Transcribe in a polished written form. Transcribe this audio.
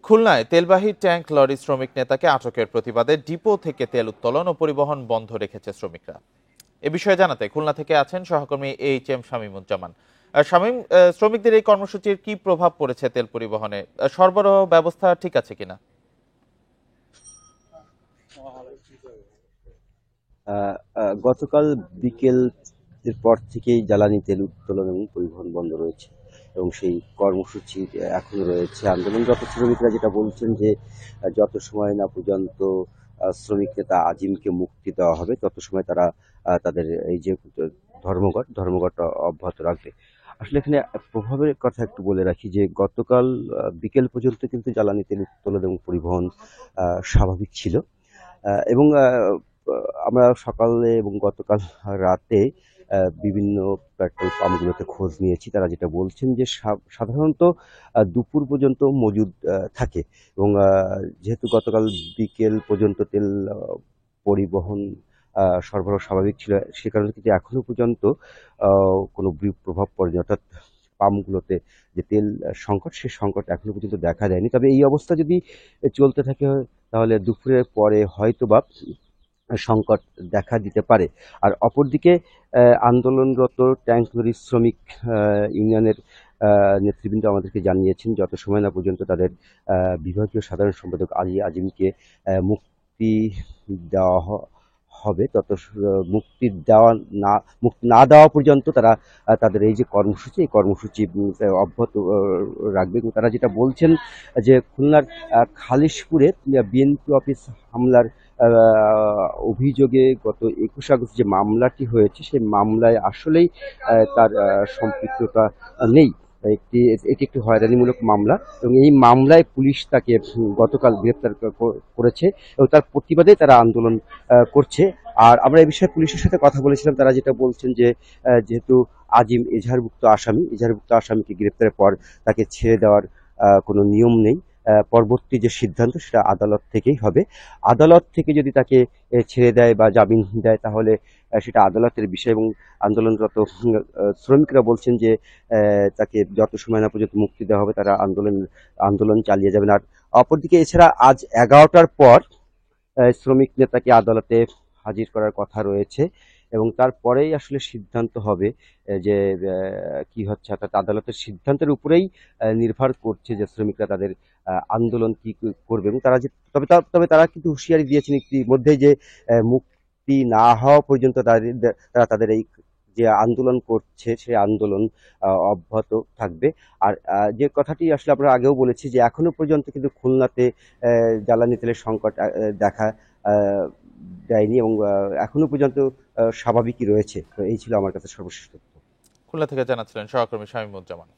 খুলনায় তেলবাহী tank lorry শ্রমিক নেতাকে আটকের প্রতিবাদে ডিপো থেকে তেল উত্তোলন ও পরিবহন বন্ধ রেখেছে শ্রমিকরা। এ বিষয়ে জানাতে খুলনা থেকে আছেন সহকর্মী এইচ এম শামীমুজ্জামান। শামীম, শ্রমিকদের এই কর্মসূচির কি প্রভাব পড়েছে তেল পরিবহনে? সরবরাহ ব্যবস্থা ঠিক আছে কিনা? গতকাল বিকেল পর থেকেই জ্বালানি তেল উত্তোলন এবং পরিবহন বন্ধ রয়েছে এবং সেই কর্মসূচি এখনো রয়েছে। আন্দোলনরত শ্রমিকরা যেটা বলছেন যে যত সময় না পর্যন্ত শ্রমিক নেতা আজিমকে মুক্তি দেওয়া হবে তত সময় তারা তাদের এই যে ধর্মঘট অব্যাহত রাখবে। আসলে এখানে প্রভাবের কথা একটু বলে রাখি যে গতকাল বিকেল পর্যন্ত কিন্তু জ্বালানি তেল উত্তোলন এবং পরিবহন স্বাভাবিক ছিল এবং আমরা সকালে এবং গতকাল রাতে বিভিন্ন পেট্রোল পাম্পগুলোতে খোঁজ নিয়েছি। তারা যেটা বলছেন যে সাধারণত দুপুর পর্যন্ত মজুদ থাকে এবং যেহেতু গতকাল বিকেল পর্যন্ত তেল পরিবহন সরবরাহ স্বাভাবিক ছিল, সে কারণে কিন্তু এখনো পর্যন্ত কোনো প্রভাব পড়েনি। অর্থাৎ পাম্পগুলোতে যে তেল সংকট, সে সংকট এখনো পর্যন্ত দেখা দেয়নি। তবে এই অবস্থা যদি চলতে থাকে তাহলে দুপুরের পরে হয়তোবা সংকট দেখা দিতে পারে। আর অপরদিকে আন্দোলনরত ট্যাংক লরি শ্রমিক ইউনিয়নের নেতৃবৃন্দ আমাদেরকে জানিয়েছেন যত সময় না পর্যন্ত তাদের বিভাগীয় সাধারণ সম্পাদক আলী আজিমকে মুক্তি দেওয়া হবে তত মুক্তি না দেওয়া পর্যন্ত তারা তাদের এই যে কর্মসূচি, এই কর্মসূচি অব্যাহত রাখবে। এবং তারা যেটা বলছেন যে খুলনার খালিশপুরে বিএনপি অফিস হামলার অভিযোগে গত ২১ আগস্ট যে মামলাটি হয়েছে সেই মামলায় আসলেই তার সম্পৃক্ততা নেই। এটি একটি হয়রানিমূলক মামলা এবং এই মামলায় পুলিশ তাকে গতকাল গ্রেপ্তার করেছে এবং তার প্রতিবাদে তারা আন্দোলন করছে। আর আমরা এই বিষয়ে পুলিশের সাথে কথা বলেছিলাম। তারা যেটা বলছেন যে যেহেতু আজিম এজাহারভুক্ত আসামিকে গ্রেপ্তারের পর তাকে ছেড়ে দেওয়ার কোনো নিয়ম নেই। পরবর্তী যে সিদ্ধান্ত সেটা আদালত থেকেই হবে। আদালত থেকে যদি তাকে ছেড়ে দেয় বা জামিন দেয় তাহলে সেটা আদালতের বিষয় এবং আন্দোলনরত শ্রমিকরা বলছেন যে তাকে যত সময় না পর্যন্ত মুক্তি দেওয়া হবে তারা আন্দোলন চালিয়ে যাবেন। আর অপরদিকে এছাড়া আজ ১১টার পর শ্রমিক নেতাকে আদালতে হাজির করার কথা রয়েছে এবং তারপরেই আসলে সিদ্ধান্ত হবে যে কি হচ্ছে। অর্থাৎ আদালতের সিদ্ধান্তের উপরেই নির্ভর করছে যে শ্রমিকরা তাদের আন্দোলন কি করবে এবং তারা যে তবে তারা কিন্তু হুঁশিয়ারি দিয়েছেন ইতিমধ্যেই যে মুক্তি না হওয়া পর্যন্ত তারা তাদের এই যে আন্দোলন করছে সেই আন্দোলন অব্যাহত থাকবে। আর যে কথাটি আসলে আমরা আগেও বলেছি যে এখনো পর্যন্ত কিন্তু খুলনাতে জ্বালানি তেলের সংকট দেখা দেয়নি এবং এখনো পর্যন্ত স্বাভাবিকই রয়েছে। তো এই ছিল আমার কাছে সর্বশেষ তথ্য। খুলনা থেকে জানাচ্ছিলেন সহকর্মী শামীমুজ্জামান।